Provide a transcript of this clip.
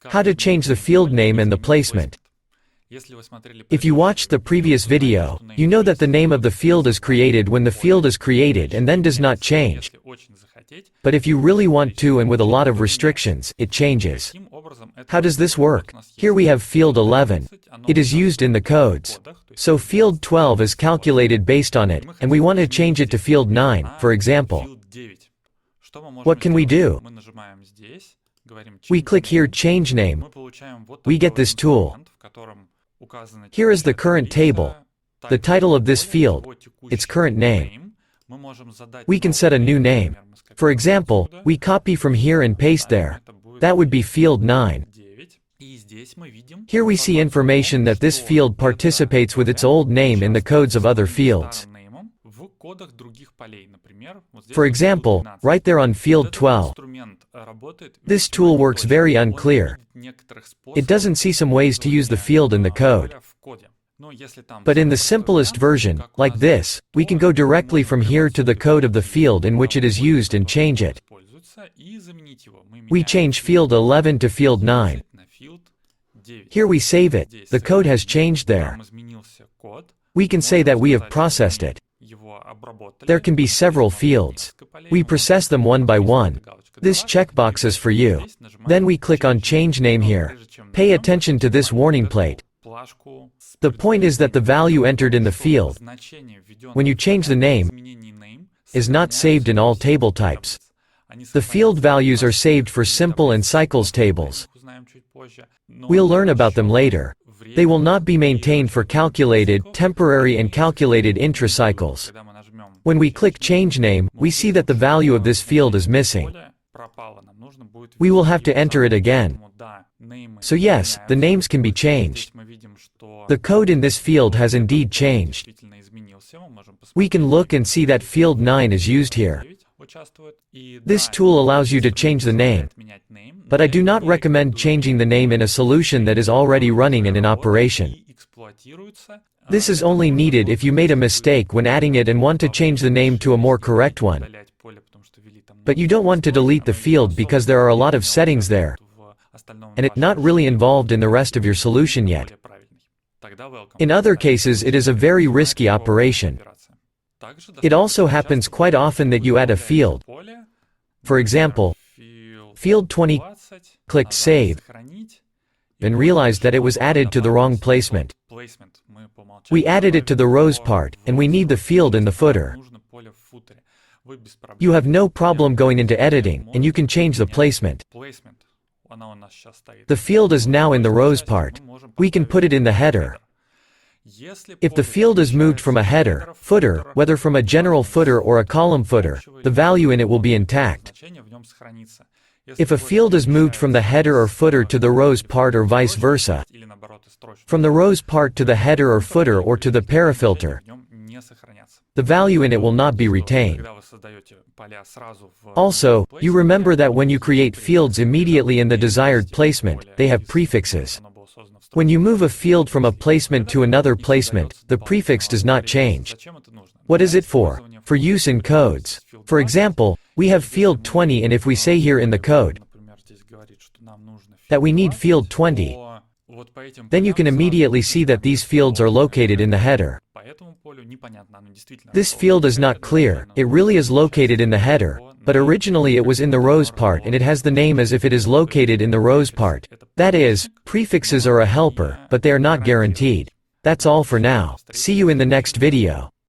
How to change the field name and the placement. If you watched the previous video, you know that the name of the field is created when the field is created and then does not change. But if you really want to and with a lot of restrictions, it changes. How does this work? Here we have field 11. It is used in the codes. So field 12 is calculated based on it, and we want to change it to field 9, for example. What can we do? We click here Change Name. We get this tool. Here is the current table, the title of this field, its current name. We can set a new name. For example, we copy from here and paste there. That would be field 9. Here we see information that this field participates with its old name in the codes of other fields. For example, right there on field 12. This tool works very unclear. It doesn't see some ways to use the field in the code. But in the simplest version, like this, we can go directly from here to the code of the field in which it is used and change it. We change field 11 to field 9. Here we save it, the code has changed there. We can say that we have processed it. There can be several fields. We process them one by one. This checkbox is for you. Then we click on Change Name here. Pay attention to this warning plate. The point is that the value entered in the field, when you change the name, is not saved in all table types. The field values are saved for simple and cycles tables. We'll learn about them later. They will not be maintained for calculated, temporary and calculated intracycles. When we click Change Name, we see that the value of this field is missing. We will have to enter it again. So yes, the names can be changed. The code in this field has indeed changed. We can look and see that field 9 is used here. This tool allows you to change the name, but I do not recommend changing the name in a solution that is already running and in operation. This is only needed if you made a mistake when adding it and want to change the name to a more correct one. But you don't want to delete the field because there are a lot of settings there, and it's not really involved in the rest of your solution yet. In other cases it is a very risky operation. It also happens quite often that you add a field. For example, field 20, clicked Save, and realized that it was added to the wrong placement. We added it to the rows part, and we need the field in the footer. You have no problem going into editing, and you can change the placement. The field is now in the rows part. We can put it in the header. If the field is moved from a header, footer, whether from a general footer or a column footer, the value in it will be intact. If a field is moved from the header or footer to the rows part or vice versa, from the rows part to the header or footer or to the parafilter, the value in it will not be retained. Also, you remember that when you create fields immediately in the desired placement, they have prefixes. When you move a field from a placement to another placement, the prefix does not change. What is it for? For use in codes. For example, we have field 20 and if we say here in the code that we need field 20, then you can immediately see that these fields are located in the header. This field is not clear, it really is located in the header, but originally it was in the rows part and it has the name as if it is located in the rows part. That is, prefixes are a helper, but they are not guaranteed. That's all for now. See you in the next video.